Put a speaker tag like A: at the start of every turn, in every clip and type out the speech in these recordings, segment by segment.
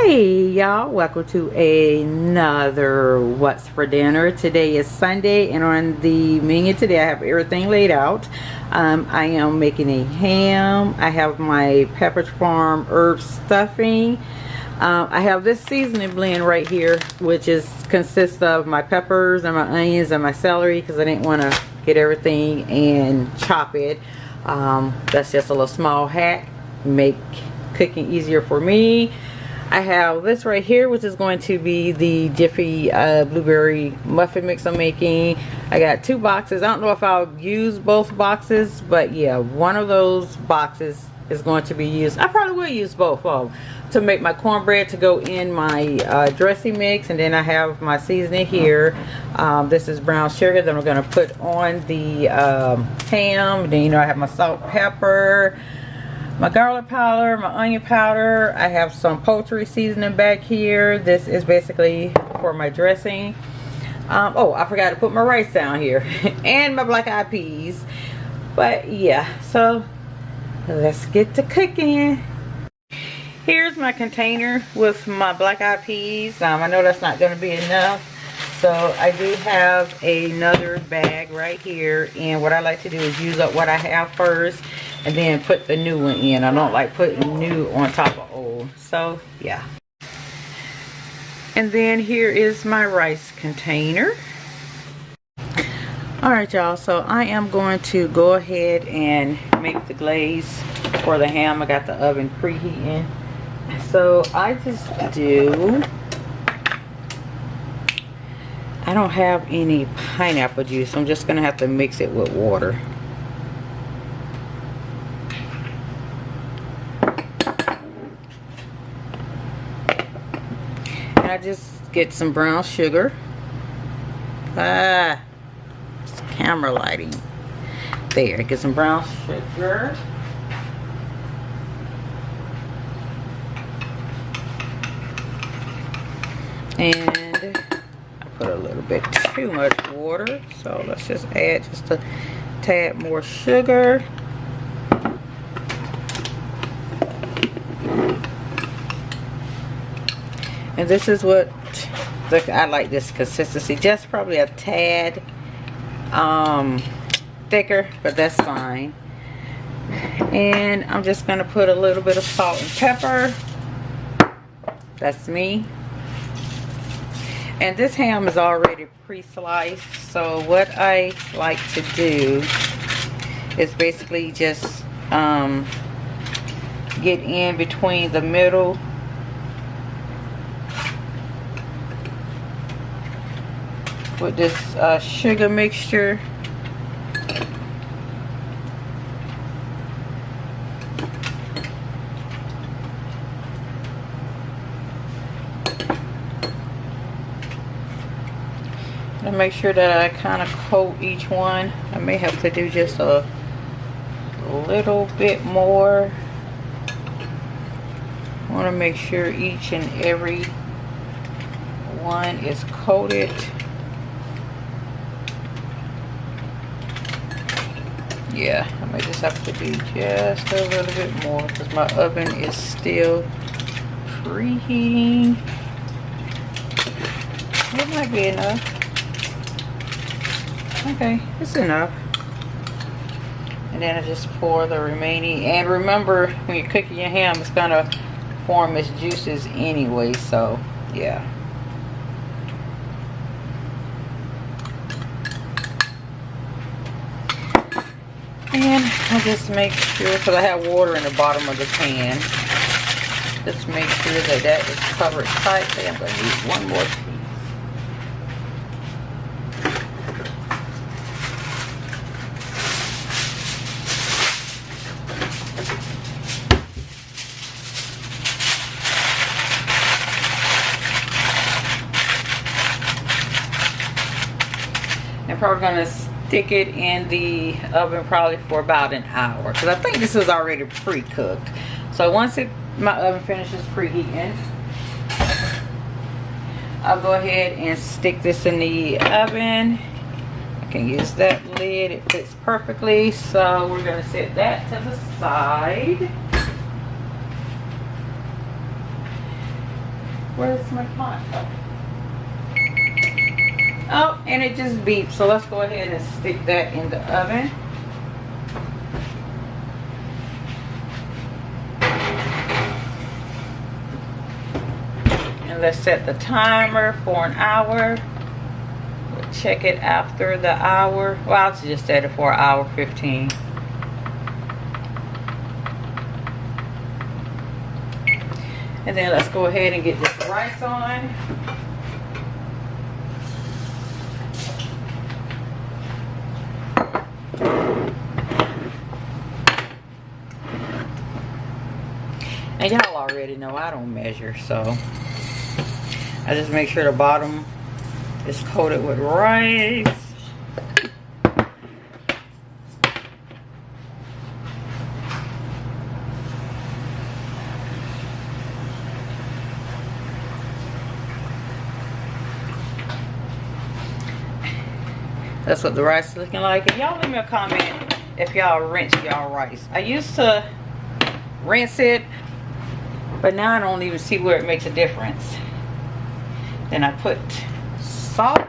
A: Hey y'all, welcome to another What's for Dinner. Today is Sunday, and on the menu today I have everything laid out. I am making a ham. I have my Pepperidge Farm herb stuffing. I have this seasoning blend right here, which consists of my peppers and my onions and my celery, because I didn't want to get everything and chop it. That's just a little small hack, make cooking easier for me. I have this right here, which is going to be the Jiffy blueberry muffin mix I'm making. I got 2 boxes. I don't know if I'll use both boxes, but yeah, one of those boxes is going to be used. I probably will use both of them to make my cornbread to go in my dressing mix. And then I have my seasoning here. This is brown sugar that I'm going to put on the ham. Then, you know, I have my salt, pepper, my garlic powder, my onion powder. I have some poultry seasoning back here. This is basically for my dressing. Oh, I forgot to put my rice down here and my black eyed peas. But yeah, so let's get to cooking. Here's my container with my black eyed peas. I know that's not going to be enough, so I do have another bag right here, and what I like to do is use up what I have first and then put the new one in. I don't like putting new on top of old. So yeah. And then here is my rice container. Alright y'all, so I am going to go ahead and make the glaze for the ham. I got the oven preheating. So I don't have any pineapple juice. I'm just going to have to mix it with water. I just get some brown sugar. It's camera lighting. There, get some brown sugar. And I put a little bit too much water, so let's just add just a tad more sugar. And this is what I like, this consistency, just probably a tad thicker, but that's fine. And I'm just going to put a little bit of salt and pepper. That's me. And this ham is already pre-sliced, so what I like to do is basically just get in between the middle with this sugar mixture. And make sure that I kind of coat each one. I may have to do just a little bit more. I want to make sure each and every one is coated. Yeah, I may just have to do just a little bit more because my oven is still preheating. It might be enough. Okay, it's enough. And then I just pour the remaining. And remember, when you're cooking your ham, it's gonna form its juices anyway, so yeah. And I just make sure, because I have water in the bottom of the pan, just make sure that that is covered tightly. I'm going to use one more piece. I'm probably going to stick it in the oven probably for about an hour, because I think this is already pre-cooked. So once my oven finishes preheating, I'll go ahead and stick this in the oven. I can use that lid, it fits perfectly. So we're going to set that to the side. Where's my pot? Oh, and it just beeped. So let's go ahead and stick that in the oven. And let's set the timer for an hour. We'll check it after the hour. Well, I'll just set it for an hour 15. And then let's go ahead and get this rice on. And y'all already know I don't measure, so I just make sure the bottom is coated with rice. That's what the rice is looking like. And y'all leave me a comment if y'all rinse y'all rice. I used to rinse it, but now I don't even see where it makes a difference. Then I put salt.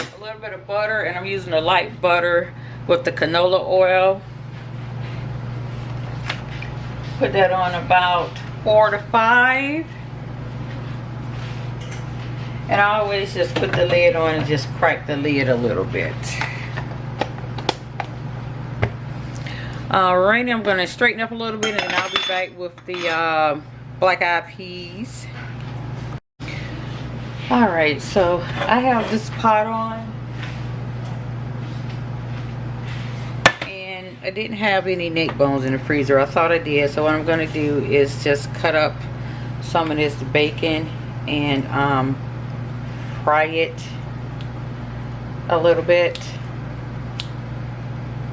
A: A little bit of butter, and I'm using a light butter with the canola oil. Put that on about 4 to 5. And I always just put the lid on and just crack the lid a little bit. Alright, I'm going to straighten up a little bit, and then I'll be back with the black eyed peas. Alright, so I have this pot on. And I didn't have any neck bones in the freezer. I thought I did. So what I'm going to do is just cut up some of this bacon and fry it a little bit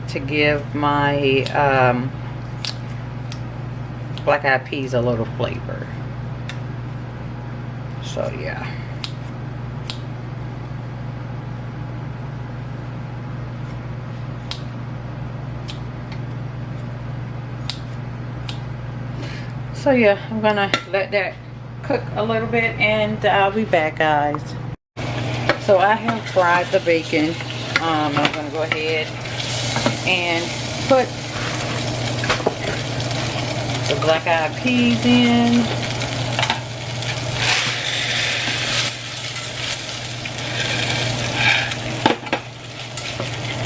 A: to give my black eyed peas a little flavor. So yeah. So yeah, I'm gonna let that cook a little bit, and I'll be back, guys. So I have fried the bacon. I'm gonna go ahead and put the black eyed peas in.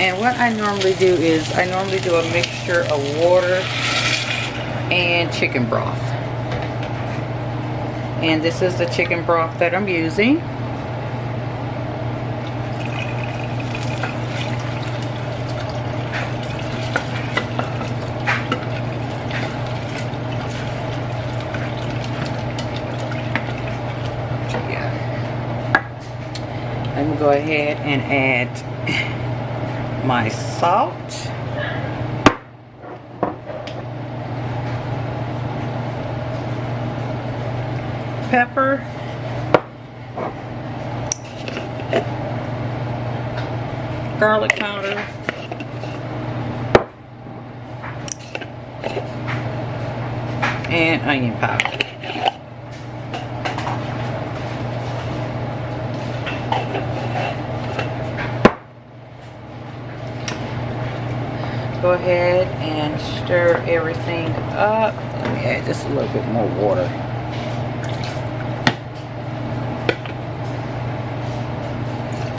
A: And what I normally do is I normally do a mixture of water and chicken broth. And this is the chicken broth that I'm using. Let me go ahead and add my salt. Pepper. Garlic powder. And onion powder. Go ahead and stir everything up. Let me add just a little bit more water.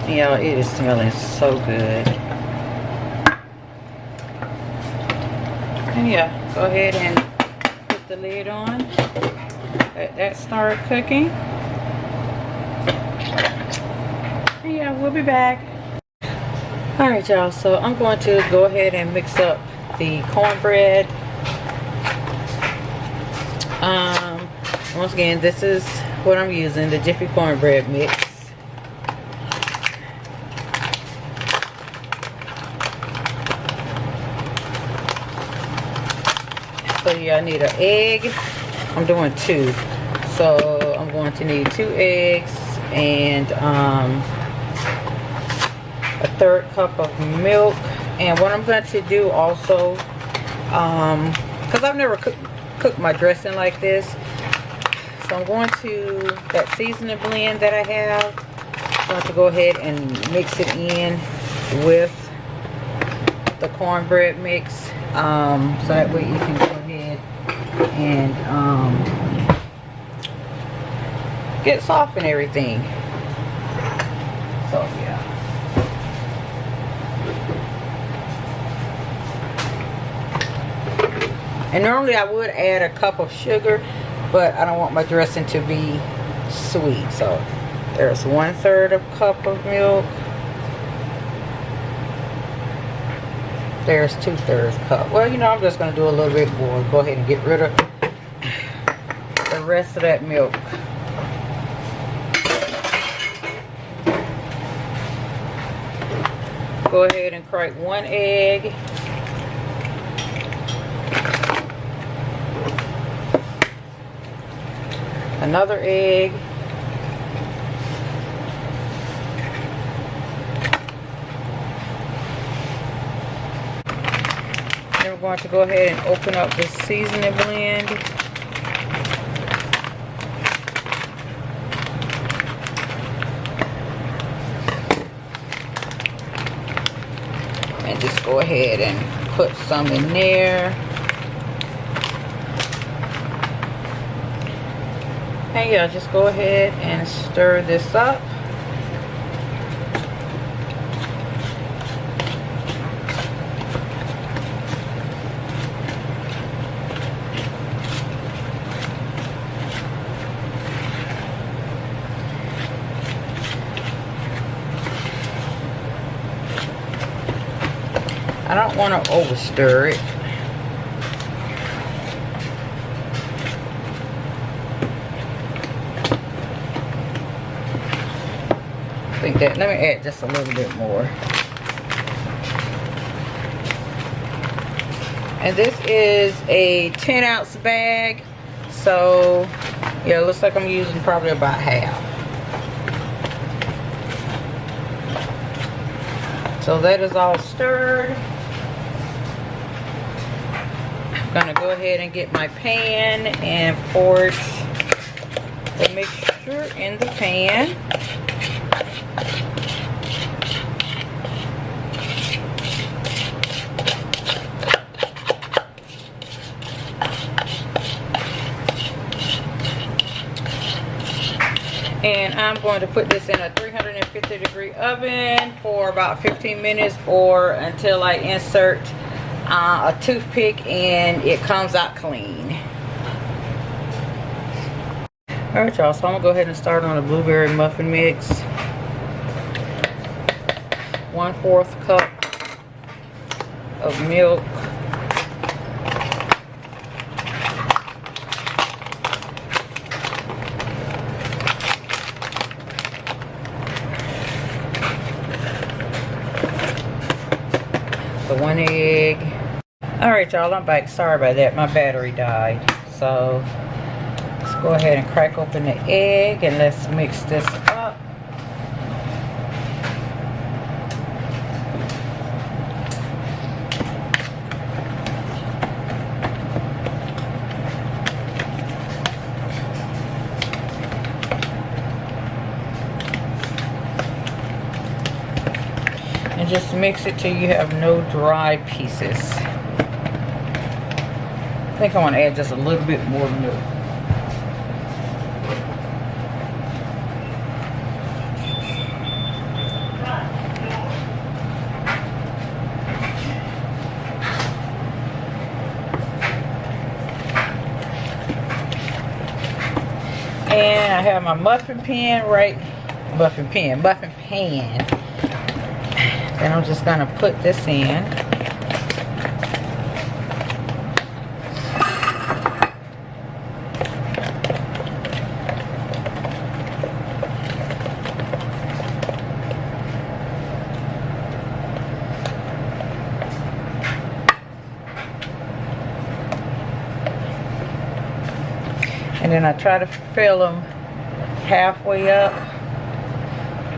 A: Yeah, it is smelling so good. And yeah, go ahead and put the lid on. Let that start cooking. And yeah, we'll be back. Alright y'all, so I'm going to go ahead and mix up the cornbread. Once again, this is what I'm using, the Jiffy cornbread mix. So yeah, I need an egg. I'm doing 2. So I'm I'm going to need 2 eggs and a 1/3 cup of milk. And what I'm going to do also, because I've never cooked my dressing like this, so I'm going to, that seasoning blend that I have, I'm going to go ahead and mix it in with the cornbread mix, so that way you can go ahead and get soft and everything. So yeah. And normally I would add a cup of sugar, but I don't want my dressing to be sweet. So there's 1/3 of a cup of milk. There's 2/3 cup. Well, you know, I'm just going to do a little bit more. Go ahead and get rid of the rest of that milk. Go ahead and crack 1 egg. Another egg. Then we're going to go ahead and open up the seasoning blend. And just go ahead and put some in there. And yeah, just go ahead and stir this up. I don't want to over stir it. Let me add just a little bit more. And this is a 10-ounce bag, so yeah, it looks like I'm using probably about half. So that is all stirred. I'm gonna go ahead and get my pan and pour the mixture in the pan. And I'm going to put this in a 350-degree oven for about 15 minutes or until I insert a toothpick and it comes out clean. Alright y'all, so I'm going to go ahead and start on a blueberry muffin mix. 1/4 cup of milk. The 1 egg. Alright y'all, I'm back. Sorry about that. My battery died. So let's go ahead and crack open the egg and let's mix this up. And just mix it till you have no dry pieces. I think I want to add just a little bit more milk. And I have my muffin pan muffin pan. And I'm just going to put this in. And then I try to fill them halfway up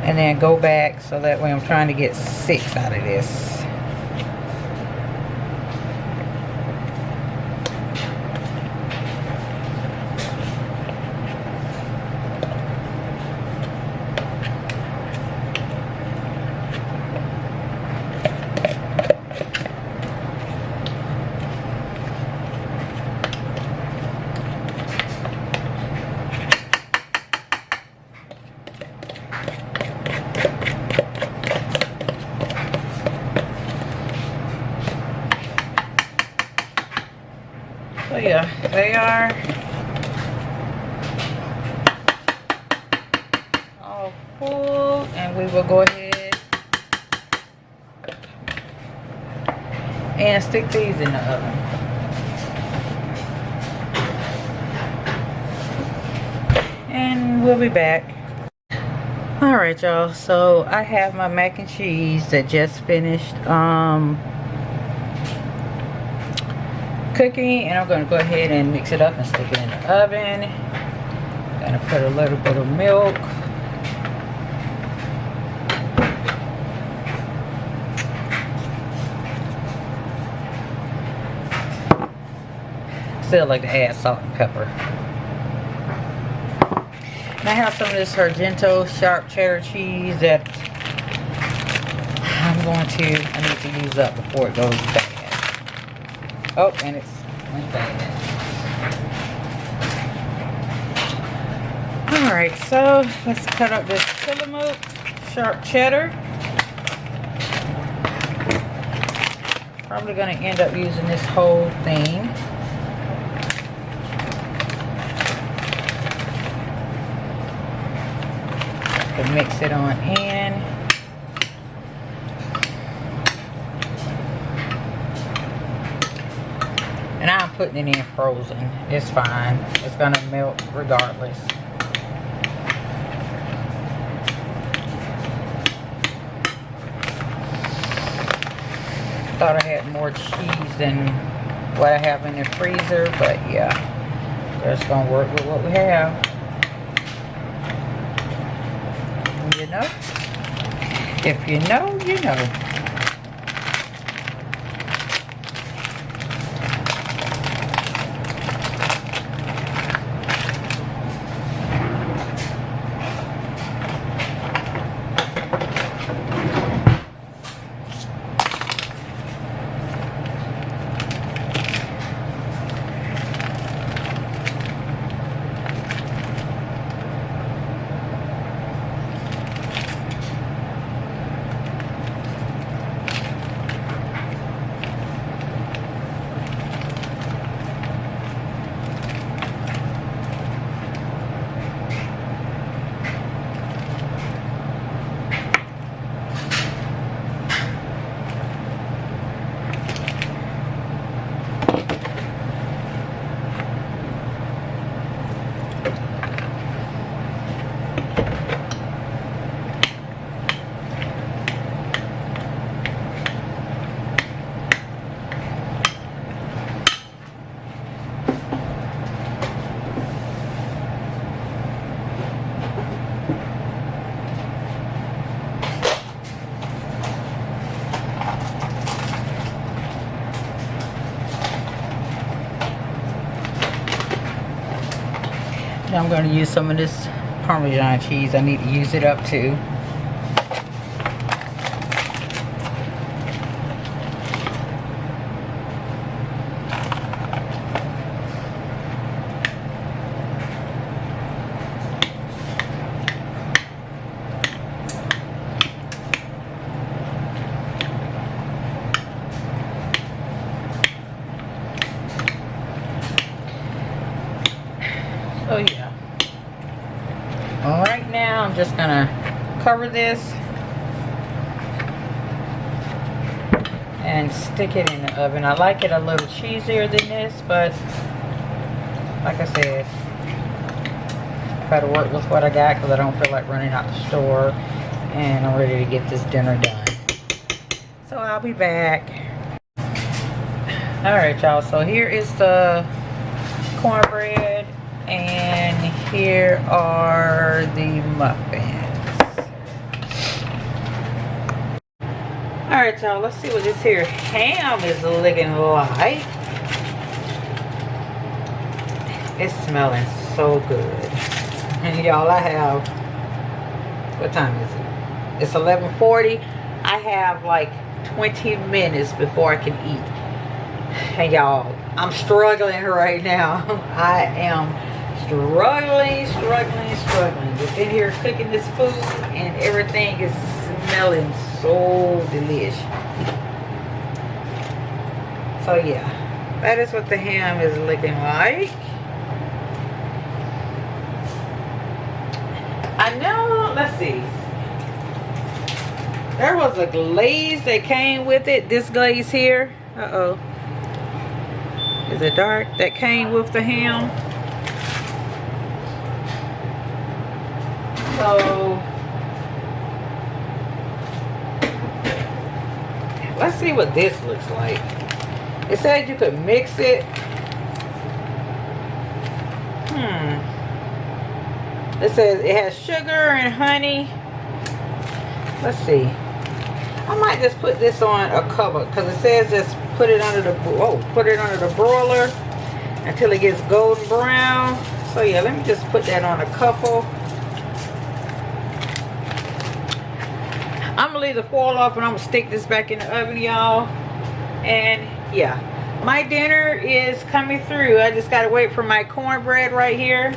A: and then go back, so that way I'm trying to get 6 out of this. So yeah, they are all full, and we will go ahead and stick these in the oven. And we'll be back. Alright y'all, so I have my mac and cheese that just finished cooking, and I'm going to go ahead and mix it up and stick it in the oven. Going to put a little bit of milk. Still like to add salt and pepper. And I have some of this Argento sharp cheddar cheese that I need to use up before it goes bad. Oh, and it's went bad. Alright, so let's cut up this Tillamook sharp cheddar. Probably going to end up using this whole thing. To mix it on in. And I'm putting it in frozen. It's fine. It's gonna melt regardless. Thought I had more cheese than what I have in the freezer, but yeah, just gonna work with what we have. You know, if you know, you know. Now I'm going to use some of this Parmesan cheese. I need to use it up too. So yeah. Alright, now I'm just gonna cover this and stick it in the oven. I like it a little cheesier than this, but like I said, try to work with what I got because I don't feel like running out the store, and I'm ready to get this dinner done. So I'll be back. Alright y'all, so here is the cornbread, and here are the muffins. Alright, y'all, let's see what this here ham is looking like. It's smelling so good. And y'all, I have, what time is it? It's 11:40. I have like 20 minutes before I can eat. And y'all, I'm struggling right now. I am struggling. Just in here cooking this food and everything is smelling so delicious. So yeah, that is what the ham is looking like. I know, let's see. There was a glaze that came with it. This glaze here. Uh-oh. Is it dark? That came with the ham. So, let's see what this looks like. It said you could mix it. It says it has sugar and honey. Let's see. I might just put this on a cover because it says just put it under the broiler until it gets golden brown. So yeah, let me just put that on a couple. I'm gonna leave the foil off and I'm gonna stick this back in the oven, y'all. And yeah, my dinner is coming through. I just gotta wait for my cornbread right here.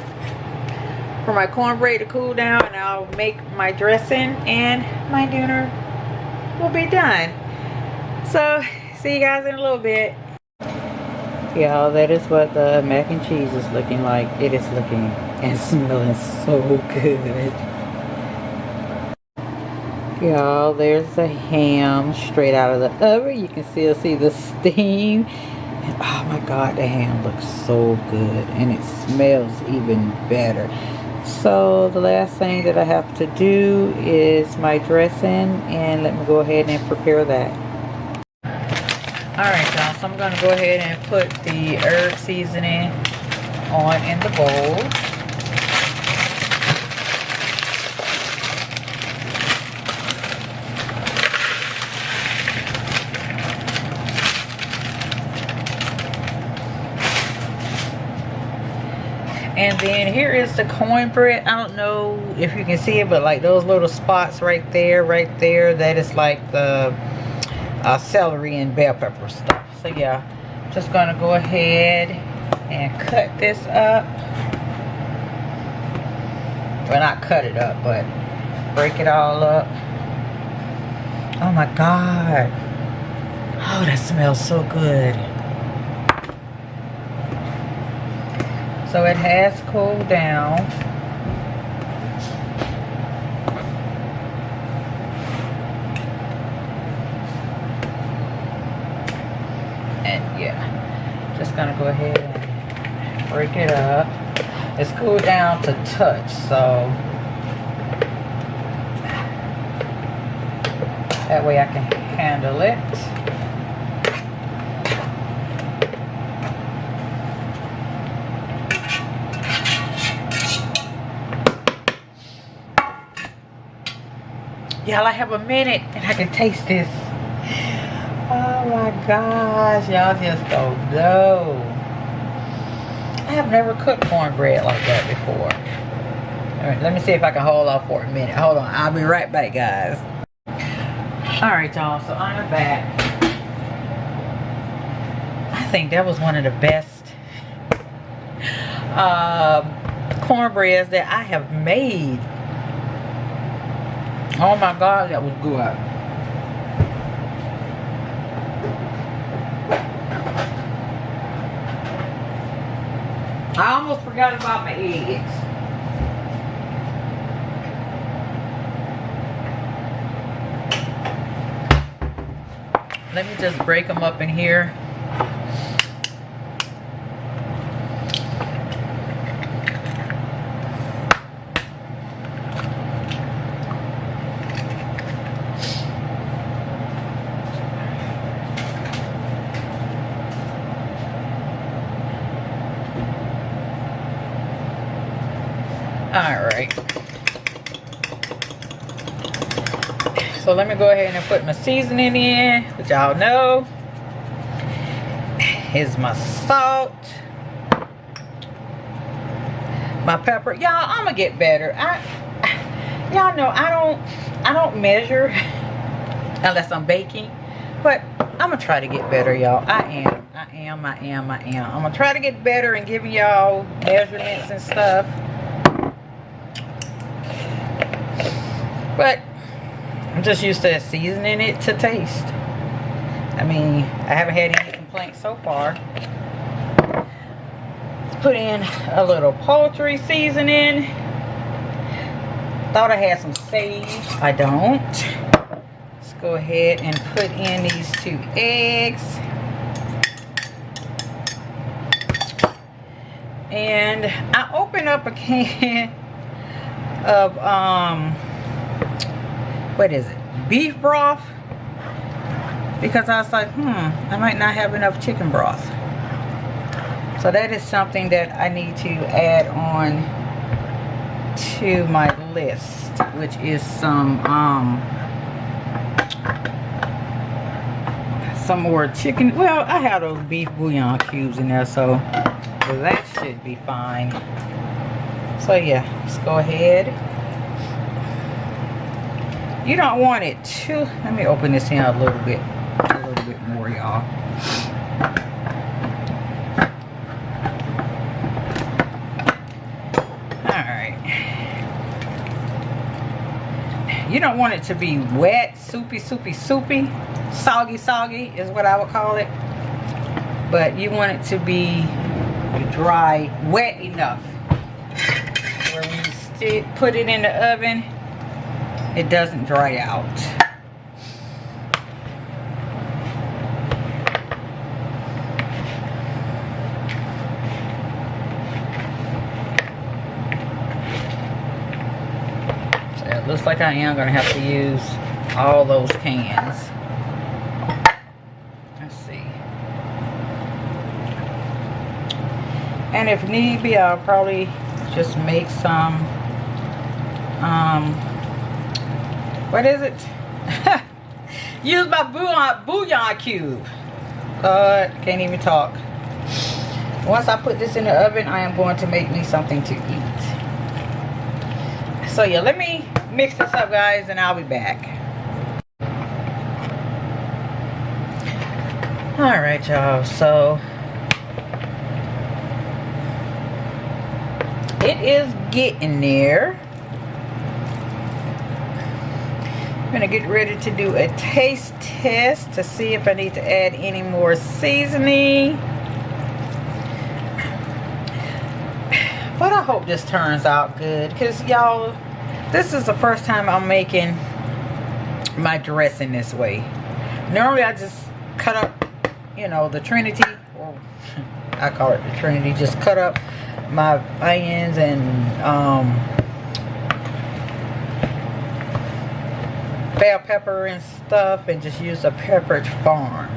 A: For my cornbread to cool down, and I'll make my dressing and my dinner will be done. So see you guys in a little bit. Y'all, that is what the mac and cheese is looking like. It is looking and smelling so good. Y'all, there's the ham straight out of the oven. You can still see the steam. And oh my god, the ham looks so good and it smells even better. So the last thing that I have to do is my dressing, and let me go ahead and prepare that. Alright, y'all, so I'm going to go ahead and put the herb seasoning on in the bowl. And then here is the cornbread. I don't know if you can see it, but like those little spots right there, that is like the celery and bell pepper stuff. So yeah, just gonna go ahead and cut this up. Well, not cut it up, but break it all up. Oh my god. Oh, that smells so good. So it has cooled down. And yeah, just gonna go ahead and break it up. It's cooled down to touch, so that way I can handle it. Y'all, I have a minute and I can taste this. Oh my gosh, y'all just don't know. I have never cooked cornbread like that before. All right, let me see if I can hold off for a minute. Hold on, I'll be right back, guys. All right, y'all, so I'm back. I think that was one of the best cornbreads that I have made. Oh my god, that was good. I almost forgot about my eggs. Let me just break them up in here. Alright. So let me go ahead and put my seasoning in, which y'all know. Here's my salt. My pepper. Y'all, I'm gonna get better. Y'all know I don't measure unless I'm baking. But I'm gonna try to get better, y'all. I am. I'm gonna try to get better and giving y'all measurements and stuff. But I'm just used to seasoning it to taste. I mean, I haven't had any complaints so far. Let's put in a little poultry seasoning. Thought I had some sage. I don't. Let's go ahead and put in these 2 eggs. And I opened up a can of what is it? Beef broth. Because I was like, I might not have enough chicken broth. So that is something that I need to add on to my list, which is some more chicken. Well, I have those beef bouillon cubes in there, so that should be fine. So yeah, let's go ahead. You don't want it too. Let me open this in a little bit more, y'all. Alright. You don't want it to be wet, soupy. Soggy is what I would call it. But you want it to be dry, wet enough where when you put it in the oven, it doesn't dry out. So it looks like I am going to have to use all those cans. Let's see. And if need be, I'll probably just make some what is it? Use my bouillon cube. Can't even talk. Once I put this in the oven, I am going to make me something to eat. So yeah, let me mix this up, guys, and I'll be back. Alright, y'all, so it is getting there. I'm gonna get ready to do a taste test to see if I need to add any more seasoning. But I hope this turns out good, because y'all, this is the first time I'm making my dressing this way. Normally I just cut up, you know, the Trinity, or I call it the Trinity, just cut up my onions and bell pepper and stuff, and just use a Pepperidge Farm.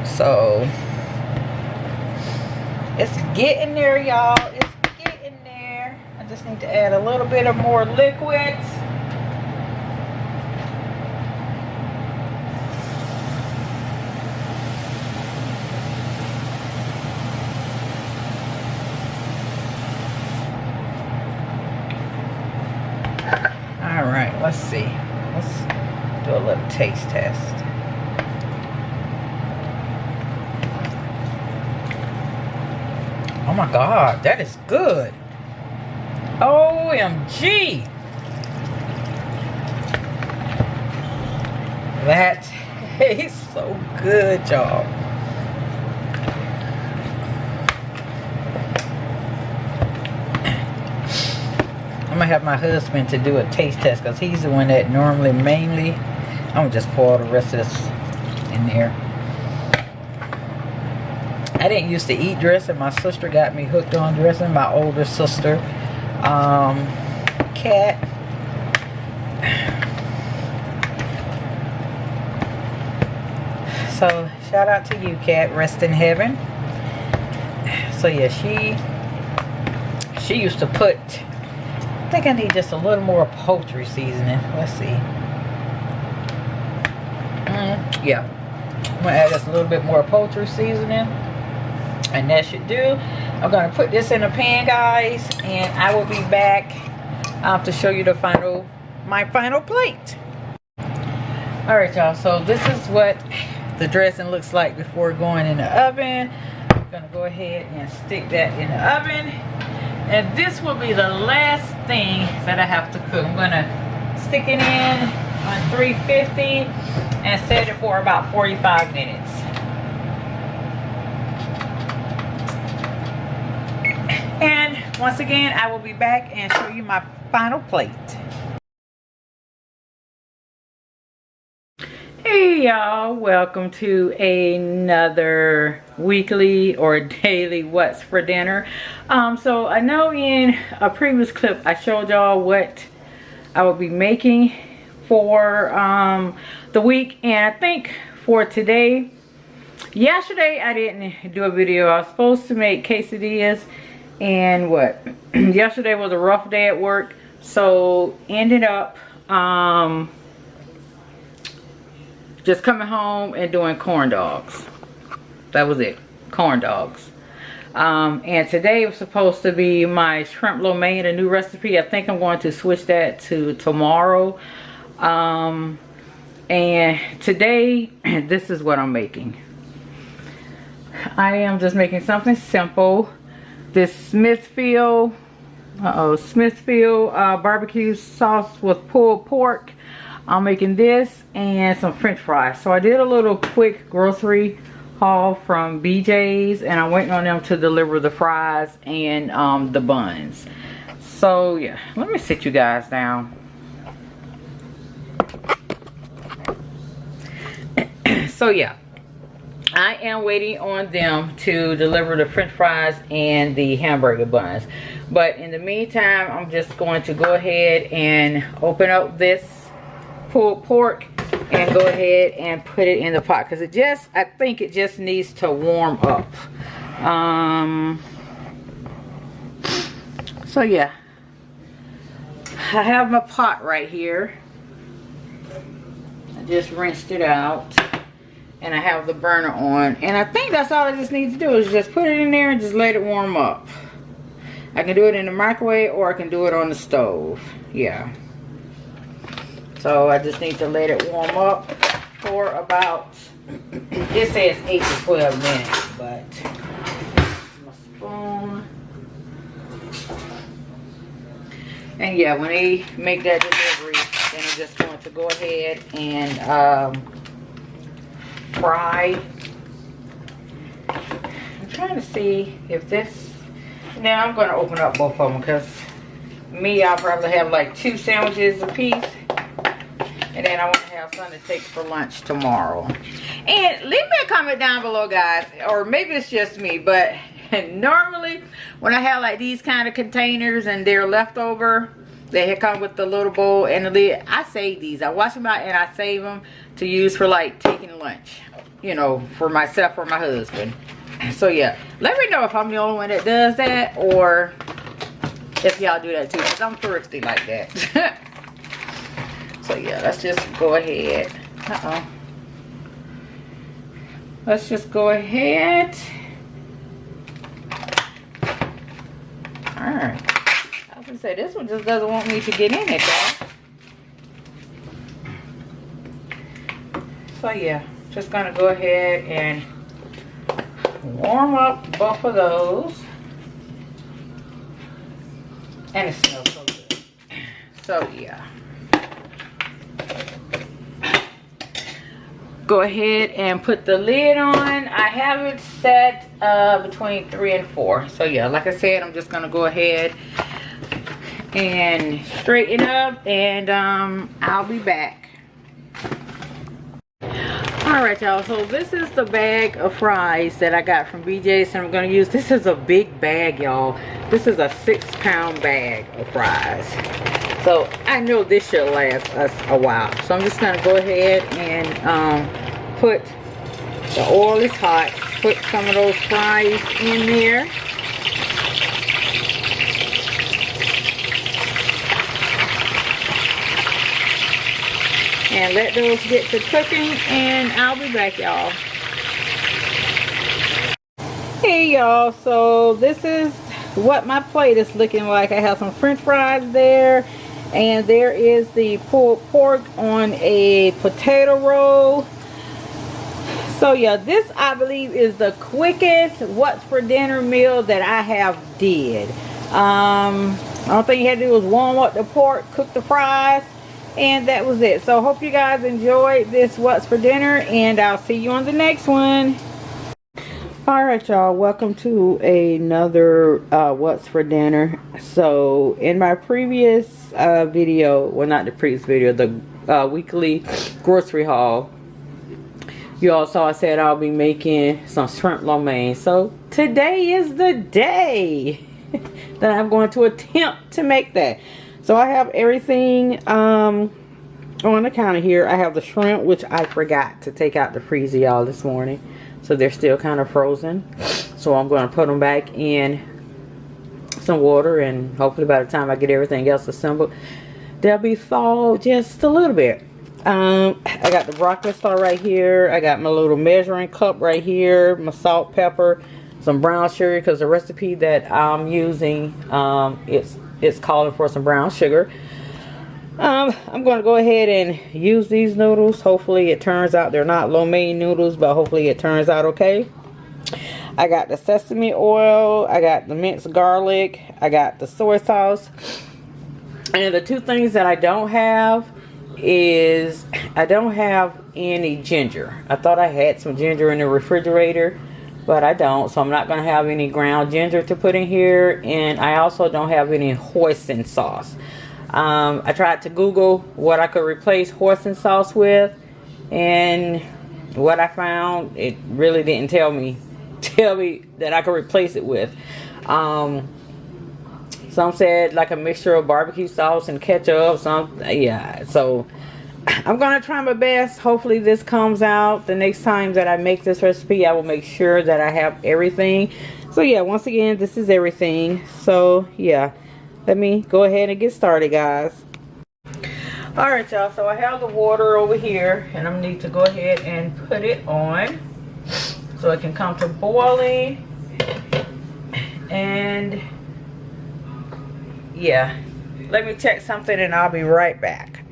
A: So it's getting there, y'all. It's getting there. I just need to add a little bit of more liquid. All right, let's see. Let's do a little taste test. Oh my God, that is good. OMG. That tastes so good, y'all. I'm gonna have my husband to do a taste test, because he's the one that normally mainly. I'm gonna just pour the rest of this in there. I didn't used to eat dressing. My sister got me hooked on dressing. My older sister, Kat. So shout out to you, Kat. Rest in heaven. So yeah, she used to put think I need just a little more poultry seasoning. Let's see. Yeah, I'm gonna add just a little bit more poultry seasoning, and that should do. I'm gonna put this in a pan, guys, and I will be back to show you my final plate. All right, y'all, so this is what the dressing looks like before going in the oven. I'm gonna go ahead and stick that in the oven, and this will be the last thing that I have to cook. I'm gonna stick it in on 350 and set it for about 45 minutes. And once again, I will be back and show you my final plate. Hey y'all, welcome to another weekly or daily what's for dinner. So I know in a previous clip I showed y'all what I will be making for the week, and I think for today, yesterday I didn't do a video. I was supposed to make quesadillas, and yesterday was a rough day at work, so ended up just coming home and doing corn dogs. That was it, corn dogs. And today was supposed to be my shrimp lo mein, a new recipe. I think I'm going to switch that to tomorrow. And today, this is what I'm making. I am just making something simple. This Smithfield barbecue sauce with pulled pork. I'm making this and some french fries. So I did a little quick grocery haul from BJ's, and I'm waiting on them to deliver the fries and the buns. So yeah, let me sit you guys down. So yeah, I am waiting on them to deliver the french fries and the hamburger buns. But in the meantime, I'm just going to go ahead and open up this pulled pork and go ahead and put it in the pot, because I think it just needs to warm up. So yeah, I have my pot right here. I just rinsed it out, and I have the burner on, and I think that's all I just need to do is just put it in there and just let it warm up. I can do it in the microwave, or I can do it on the stove. Yeah. So I just need to let it warm up for about, it says 8 to 12 minutes, but my spoon. And yeah, when they make that delivery, then I'm just going to go ahead and fry. I'm trying to see if this, now I'm going to open up both of them, because I'll probably have like 2 sandwiches a piece. And then I want to have something to take for lunch tomorrow. And leave me a comment down below, guys. Or maybe it's just me, but normally when I have like these kind of containers and they're leftover, they come with the little bowl and the lid. I save these. I wash them out and I save them to use for like taking lunch. You know, for myself or my husband. So yeah, let me know if I'm the only one that does that, or if y'all do that too, because I'm thrifty like that. So yeah, let's just go ahead. Let's just go ahead. Alright. I was gonna say, this one just doesn't want me to get in it, though. So yeah, just gonna go ahead and warm up both of those. And it smells so good. So yeah. Go ahead and put the lid on. I have it set between 3 and 4. So yeah, like I said, I'm just gonna go ahead and straighten up, and I'll be back. Alright y'all, so this is the bag of fries that I got from BJ's, and I'm gonna use, this is a big bag, y'all. This is a 6-pound bag of fries. So I know this should last us a while. So I'm just gonna go ahead and put, the oil is hot, put some of those fries in there. and let those get to cooking, and I'll be back, y'all. Hey y'all, so this is what my plate is looking like. I have some french fries there, and there is the pulled pork on a potato roll. So yeah, this I believe is the quickest what's for dinner meal that I have did. All thing you had to do was warm up the pork, cook the fries, and that was it. So hope you guys enjoyed this what's for dinner, and I'll see you on the next one. Alright y'all, welcome to another what's for dinner. So in my previous video, well not the previous video, the weekly grocery haul, you all saw I said I'll be making some shrimp lo mein. So today is the day that I'm going to attempt to make that. So I have everything on the counter here. I have the shrimp, which I forgot to take out the freezer, y'all, this morning. So they're still kind of frozen. So I'm going to put them back in some water, and hopefully by the time I get everything else assembled, they'll be thawed just a little bit. I got the broccoli star right here. I got my little measuring cup right here. My salt, pepper, some brown sugar, because the recipe that I'm using, it's calling for some brown sugar. I'm going to go ahead and use these noodles. Hopefully it turns out, they're not lo mein noodles, but hopefully it turns out okay. I got the sesame oil, I got the minced garlic, I got the soy sauce. And the two things that I don't have is I don't have any ginger. I thought I had some ginger in the refrigerator, but I don't, so I'm not going to have any ground ginger to put in here. And I also don't have any hoisin sauce. I tried to Google what I could replace hoisin sauce with, and what I found, it really didn't tell me that I could replace it with. Some said like a mixture of barbecue sauce and ketchup. Yeah, so I'm gonna try my best. Hopefully this comes out. The next time that I make this recipe, I will make sure that I have everything. So yeah, once again, this is everything. So yeah, let me go ahead and get started, guys. Alright y'all, so I have the water over here, and I need to go ahead and put it on so it can come to boiling. And yeah, let me check something and I'll be right back.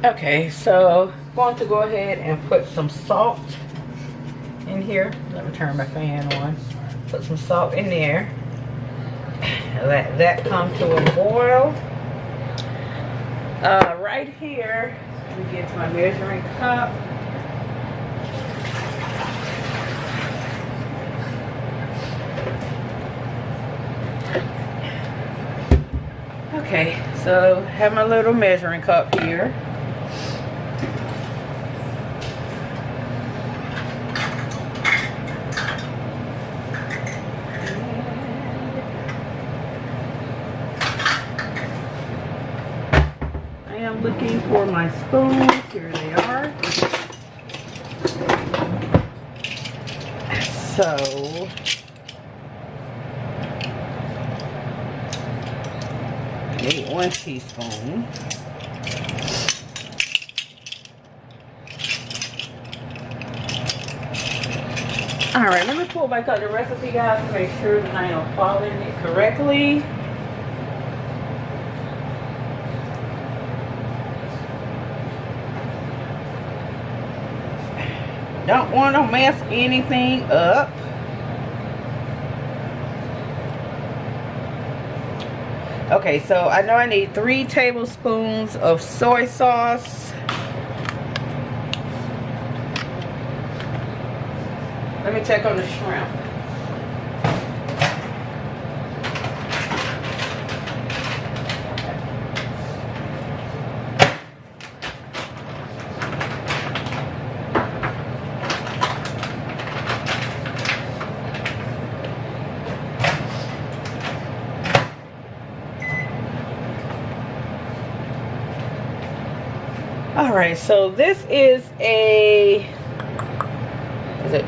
A: Okay, so I'm going to go ahead and put some salt in here. Let me turn my fan on. Put some salt in there. Let that come to a boil. Right here, let me get to my measuring cup. Okay, so have my little measuring cup here. I am looking for my spoons. Here they are. So I need 1 teaspoon. Alright, let me pull back up the recipe, guys, to make sure that I am following it correctly. Don't want to mess anything up. Okay, so I know I need 3 tablespoons of soy sauce. Let me check on the shrimp. Alright, so this is it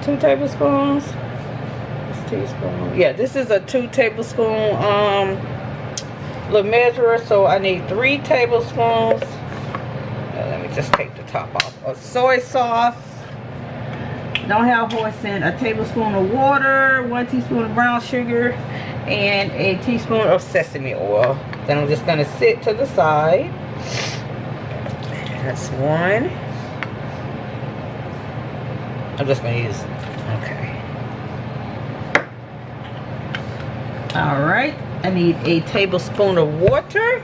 A: 2 tablespoons? It's teaspoon. Yeah, this is a 2 tablespoon little measurer, so I need 3 tablespoons. Let me just take the top off. A soy sauce. Don't have hoisin. A tablespoon of water, 1 teaspoon of brown sugar, and a teaspoon of sesame oil. Then I'm just gonna sit to the side. That's one. I'm just gonna use, okay. All right, I need a tablespoon of water.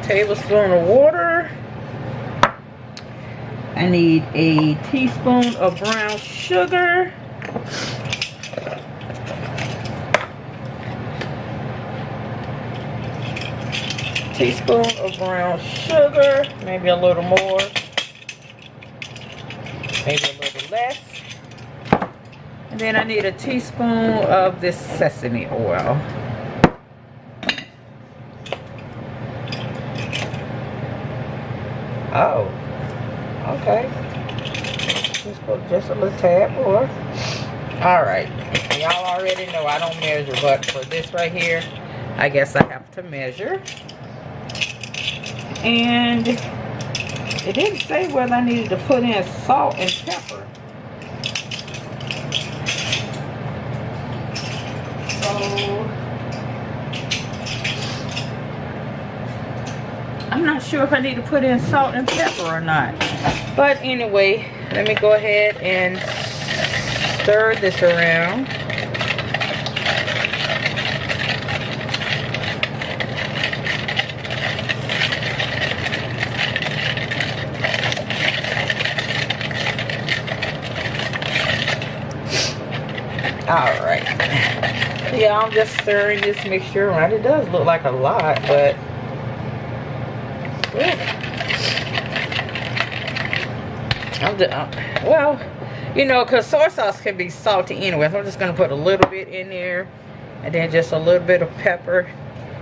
A: Tablespoon of water. I need a teaspoon of brown sugar. Teaspoon of brown sugar, maybe a little more, maybe a little less. And then I need a teaspoon of this sesame oil. Oh, okay. Just put just a little tad more. All right. Y'all already know I don't measure, but for this right here, I guess I have to measure. And it didn't say whether I needed to put in salt and pepper. So I'm not sure if I need to put in salt and pepper or not. But anyway, let me go ahead and stir this around. Alright. Yeah, I'm just stirring this mixture around. It does look like a lot, but well, you know, because soy sauce can be salty anyway. So I'm just going to put a little bit in there. And then just a little bit of pepper.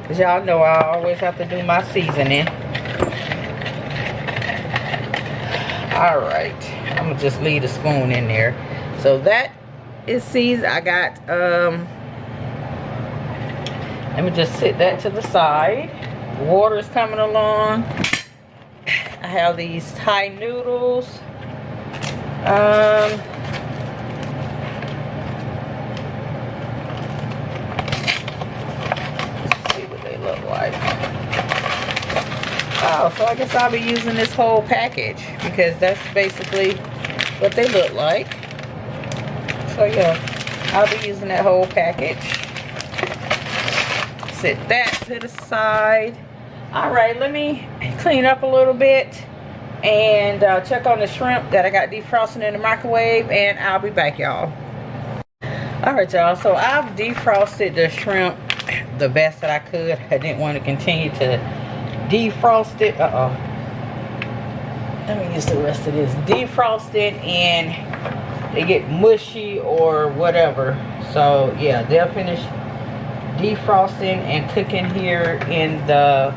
A: Because y'all know I always have to do my seasoning. Alright. I'm going to just leave the spoon in there. So that is seasoned. I got, let me just sit that to the side. Water is coming along. I have these Thai noodles. Let's see what they look like. Oh, so I guess I'll be using this whole package because that's basically what they look like. So yeah, I'll be using that whole package. Set that to the side. All right, let me clean up a little bit and check on the shrimp that I got defrosting in the microwave, and I'll be back, y'all. All right, y'all, so I've defrosted the shrimp the best that I could. I didn't want to continue to defrost it. Let me use the rest of this. Defrost it and they get mushy or whatever. So yeah, they'll finish defrosting and cooking here in the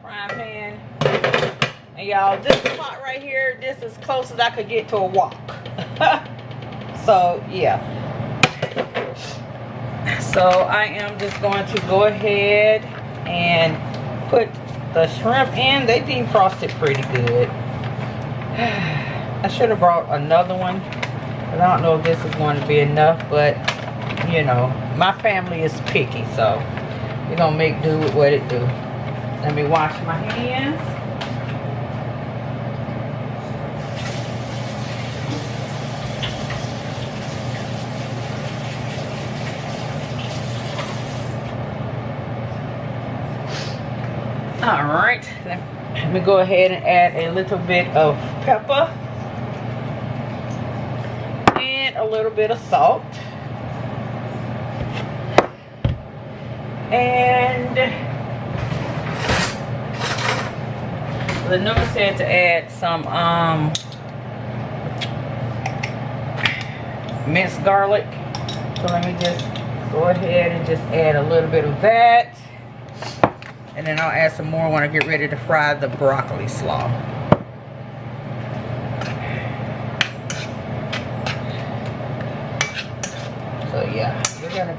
A: frying pan. And y'all, this pot right here, this is close as I could get to a wok. So yeah, so I am just going to go ahead and put the shrimp in. They defrosted pretty good. I should have brought another one, but I don't know if this is going to be enough, but you know, my family is picky, so we're gonna make do with what it do. Let me wash my hands. All right, let me go ahead and add a little bit of pepper and a little bit of salt. And the note said to add some minced garlic. So let me just go ahead and just add a little bit of that. And then I'll add some more when I get ready to fry the broccoli slaw.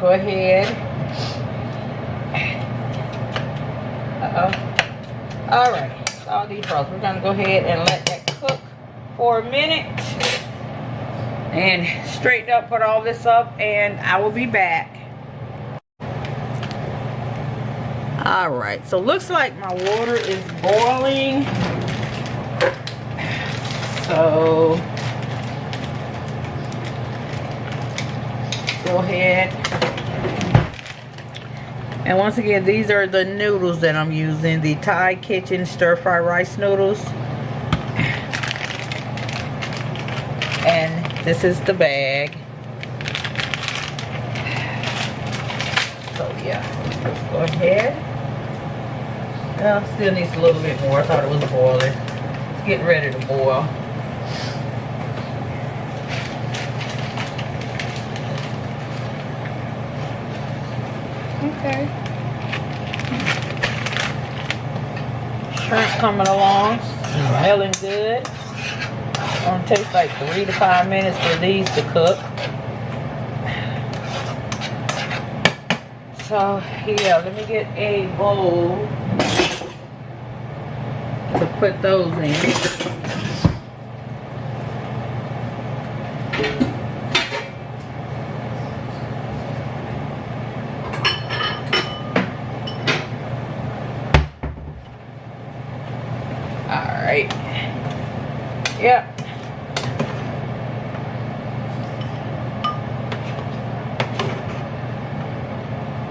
A: go ahead. Alright, so all these rolls, we're gonna go ahead and let that cook for a minute and straighten up, put all this up, and I will be back. Alright, so looks like my water is boiling. So go ahead. And once again, these are the noodles that I'm using, the Thai Kitchen stir-fry rice noodles. And this is the bag. So yeah, let's go ahead. Well, still needs a little bit more. I thought it was boiling. It's getting ready to boil. Okay. Shrimp coming along, smelling good. It's gonna take like 3 to 5 minutes for these to cook. So yeah, let me get a bowl to put those in. Alright. Yep.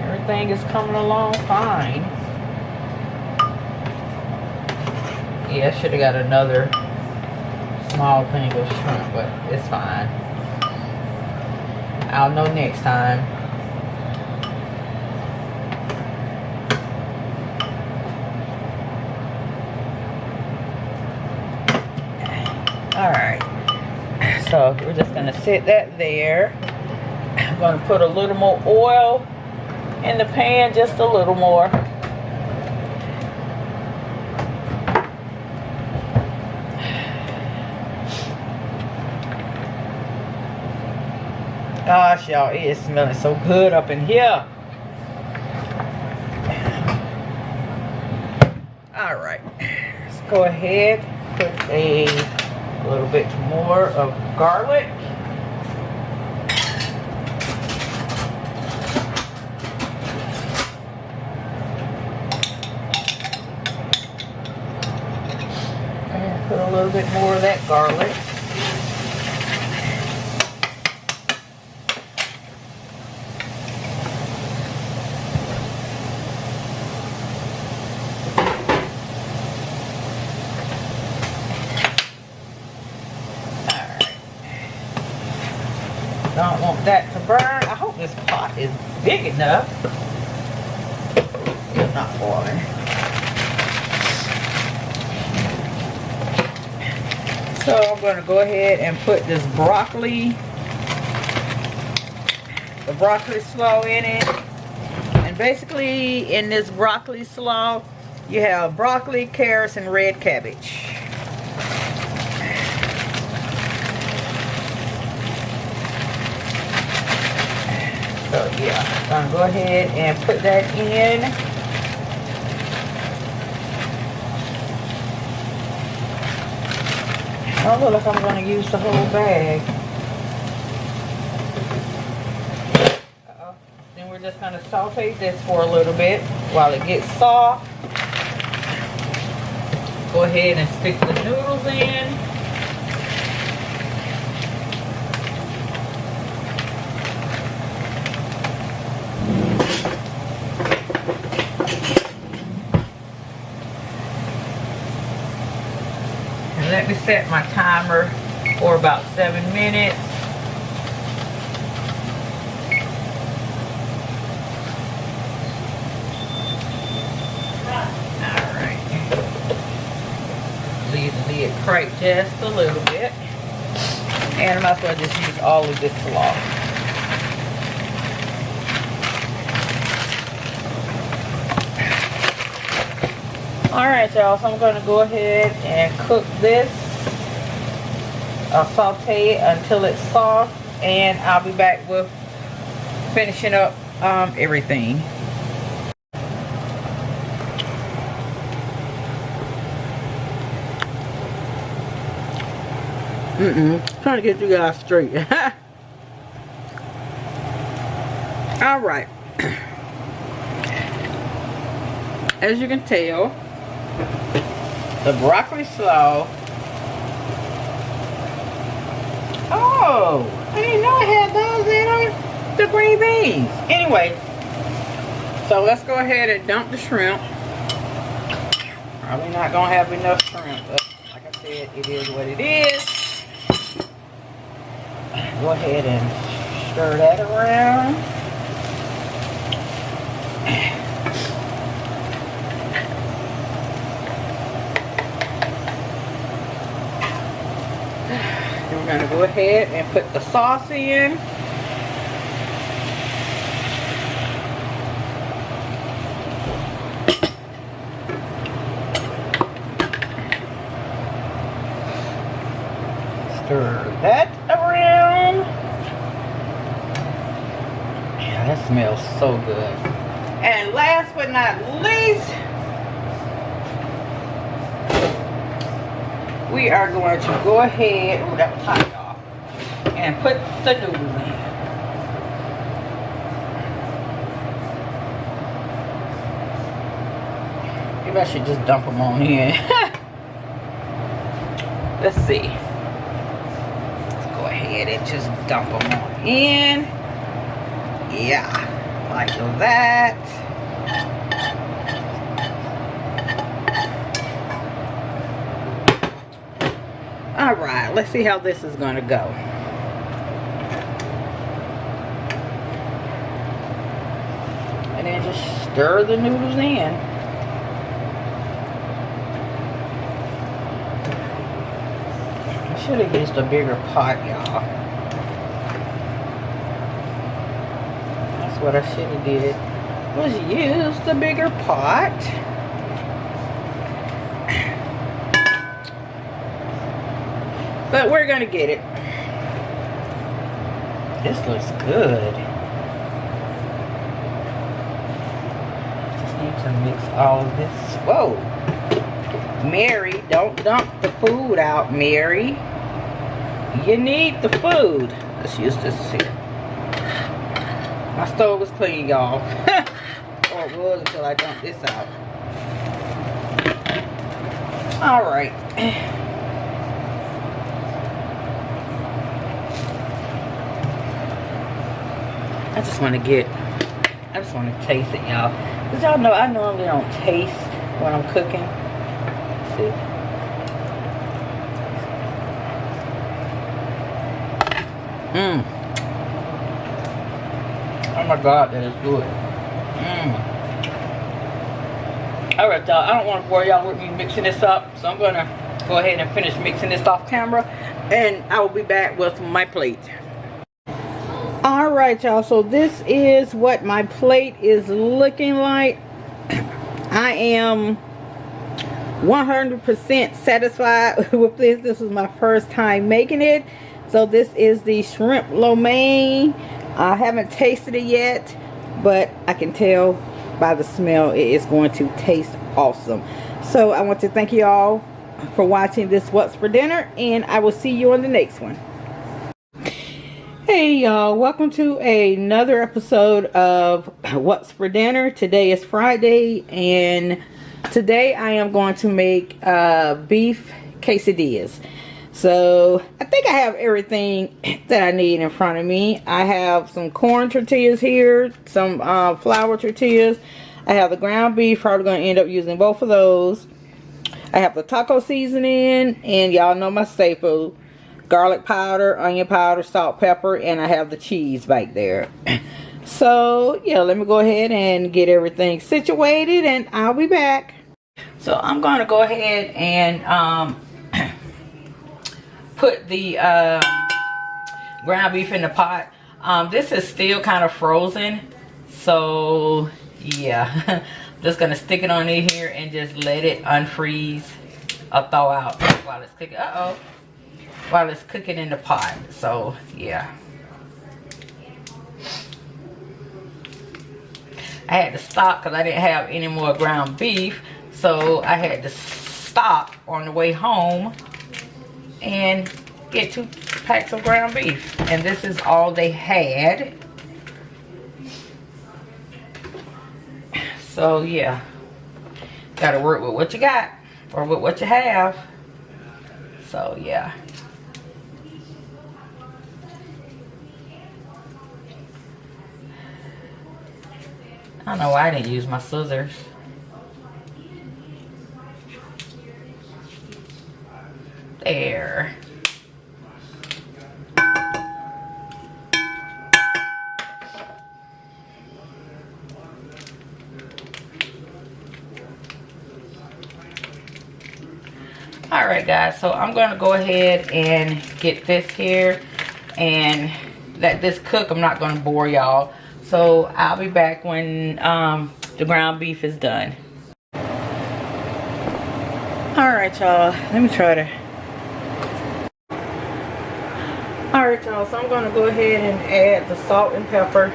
A: Everything is coming along fine. Yeah, I should have got another small thing of shrimp, but it's fine. I'll know next time. Alright, so we're just going to set that there. I'm going to put a little more oil in the pan, just a little more. Gosh, y'all, it is smelling so good up in here. Alright, let's go ahead, put a little bit more of garlic. And put a little bit more of that garlic. Don't want that to burn. I hope this pot is big enough. It's not boiling. So I'm going to go ahead and put this broccoli, the broccoli slaw in it. And basically in this broccoli slaw, you have broccoli, carrots, and red cabbage. So yeah, I'm gonna go ahead and put that in. I look like I'm gonna use the whole bag. Then we're just gonna saute this for a little bit while it gets soft. Go ahead and stick the noodles in. Let me set my timer for about 7 minutes. Alright. Leave the lid cracked just a little bit. And I might as well just use all of this slaw. Alright y'all, so I'm going to go ahead and cook this. I'll saute it until it's soft, and I'll be back with finishing up everything. Trying to get you guys straight. All right. As you can tell, the broccoli slaw. Oh, I didn't know I had those in on the green beans. Anyway, so let's go ahead and dump the shrimp. Probably not gonna have enough shrimp, but like I said, it is what it is. Go ahead and stir that around. Then we're gonna go ahead and put the sauce in. Stir that around. Yeah, that smells so good. And last but not least, we are going to go ahead, oh, that was hot, y'all, and put the noodles in. Maybe I should just dump them on in. Let's see. Go ahead and just dump them on in. Yeah, like that. All right, let's see how this is going to go. And then just stir the noodles in. I should have used a bigger pot, y'all. That's what I should have did, was use the bigger pot. But we're gonna get it. This looks good. Just need to mix all of this. Whoa. Mary, don't dump the food out, Mary. You need the food. Let's use this here. My stove was clean, y'all. Or it was until I dumped this out. Alright. I just want to taste it, y'all. Because y'all know I normally don't taste when I'm cooking. See? Oh my God, that is good. Alright, y'all. I don't want to bore y'all with me mixing this up. So I'm going to go ahead and finish mixing this off camera. And I will be back with my plate. Alright, y'all. So this is what my plate is looking like. I am 100% satisfied with this. This was my first time making it. So this is the shrimp lo mein. I haven't tasted it yet, but I can tell by the smell it is going to taste awesome. So I want to thank you all for watching this What's for Dinner, and I will see you on the next one. Hey y'all, welcome to another episode of What's for Dinner. Today is Friday, and today I am going to make beef quesadillas. So I think I have everything that I need in front of me. I have some corn tortillas here, some flour tortillas. I have the ground beef, probably going to end up using both of those. I have the taco seasoning, and y'all know my staple: garlic powder, onion powder, salt, pepper, and I have the cheese back there. So yeah, let me go ahead and get everything situated, and I'll be back. So I'm going to go ahead and put the ground beef in the pot. This is still kind of frozen, so yeah. Just gonna stick it on in here and just let it unfreeze or thaw out while it's cooking. While it's cooking in the pot. So yeah. I had to stop because I didn't have any more ground beef. So I had to stop on the way home and get 2 packs of ground beef. And this is all they had. So yeah, gotta work with what you got or with what you have. So yeah. I don't know why I didn't use my scissors. There. Alright guys, so I'm going to go ahead and get this here and let this cook. I'm not going to bore y'all. So I'll be back when the ground beef is done. Alright y'all, let me try to. Alright y'all, so I'm going to go ahead and add the salt and pepper.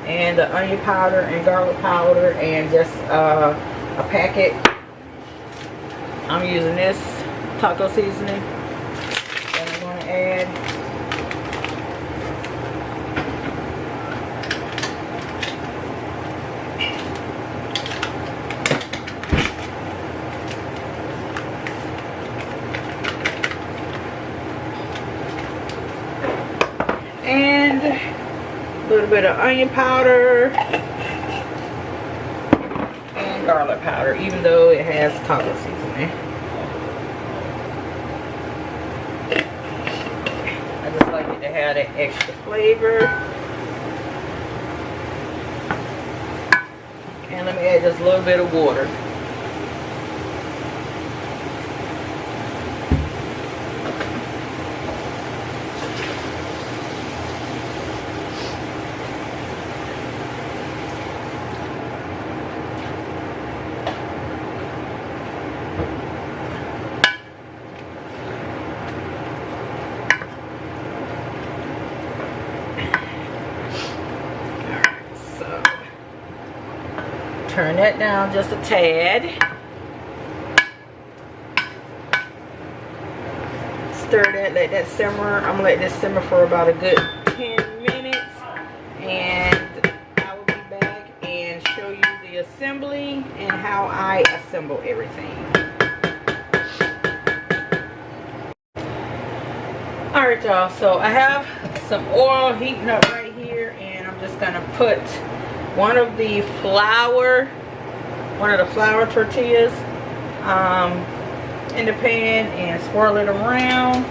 A: And the onion powder and garlic powder and just a packet. I'm using this taco seasoning that I'm going to add. And a little bit of onion powder and garlic powder, even though it has taco seasoning. I just like it to have that extra flavor. And let me add just a little bit of water. Turn that down just a tad. Stir that, let that simmer. I'm gonna let this simmer for about a good 10 minutes. And I will be back and show you the assembly and how I assemble everything. Alright y'all, so I have some oil heating up right here, and I'm just gonna put one of the flour tortillas in the pan and swirl it around.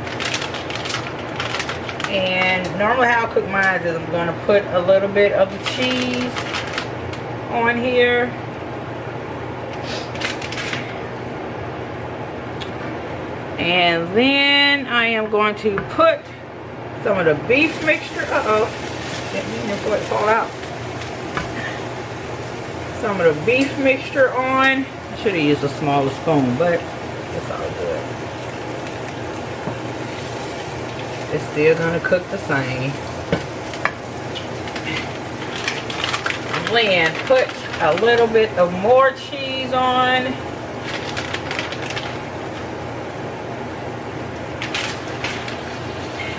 A: And normally how I cook mine is I'm going to put a little bit of the cheese on here. And then I am going to put some of the beef mixture. Didn't mean for it to fall out. Some of the beef mixture on. I should have used a smaller spoon, but it's all good. It's still gonna cook the same. Then put a little bit of more cheese on.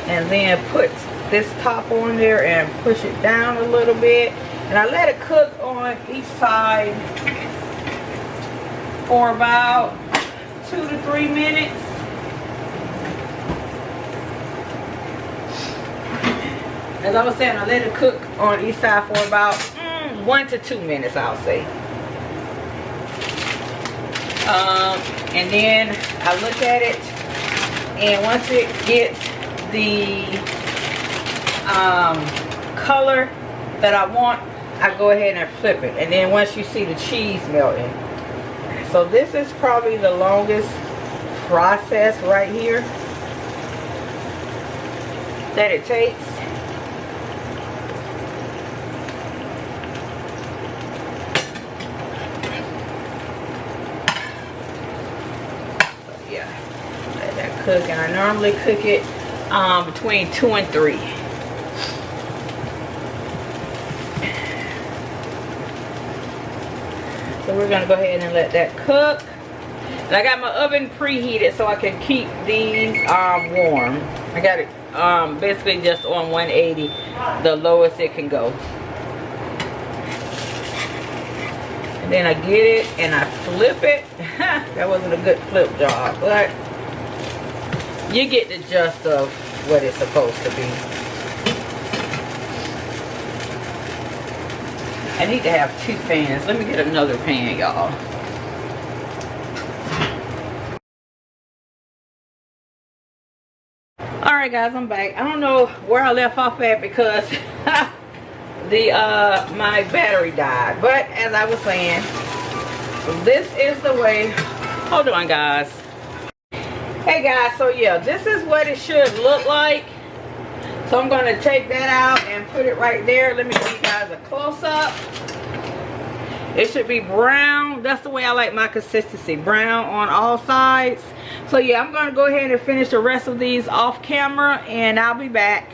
A: And then put this top on there and push it down a little bit. And I let it cook on each side for about 2 to 3 minutes. As I was saying, I let it cook on each side for about 1 to 2 minutes, I'll say. And then I look at it, and once it gets the color that I want, I go ahead and flip it. And then once you see the cheese melting. So this is probably the longest process right here that it takes. So yeah, let that cook. And I normally cook it between 2 and 3. So we're gonna go ahead and let that cook. And I got my oven preheated so I can keep these warm. I got it basically just on 180, the lowest it can go. And then I get it and I flip it. That wasn't a good flip job, but you get the gist of what it's supposed to be. I need to have 2 pans. Let me get another pan, y'all. Alright guys, I'm back. I don't know where I left off at because my battery died. But as I was saying, this is the way. Hold on guys. Hey guys, so yeah, this is what it should look like. So I'm going to take that out and put it right there. Let me give you guys a close-up. It should be brown. That's the way I like my consistency. Brown on all sides. So yeah, I'm going to go ahead and finish the rest of these off camera and I'll be back.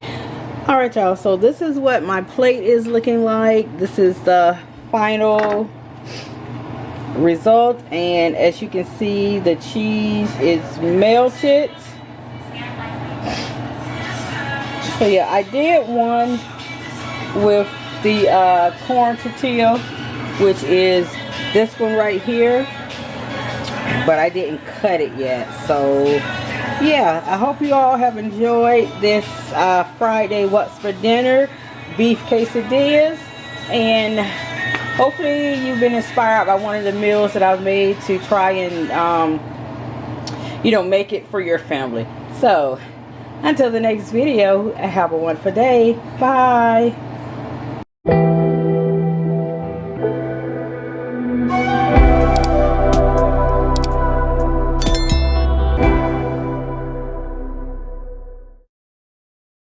A: Alright y'all, so this is what my plate is looking like. This is the final result, and as you can see, the cheese is melted. So yeah, I did one with the corn tortilla, which is this one right here, but I didn't cut it yet. So yeah, I hope you all have enjoyed this Friday What's for Dinner beef quesadillas, and hopefully you've been inspired by one of the meals that I've made to try and you know, make it for your family. So until the next video, have a wonderful day. Bye.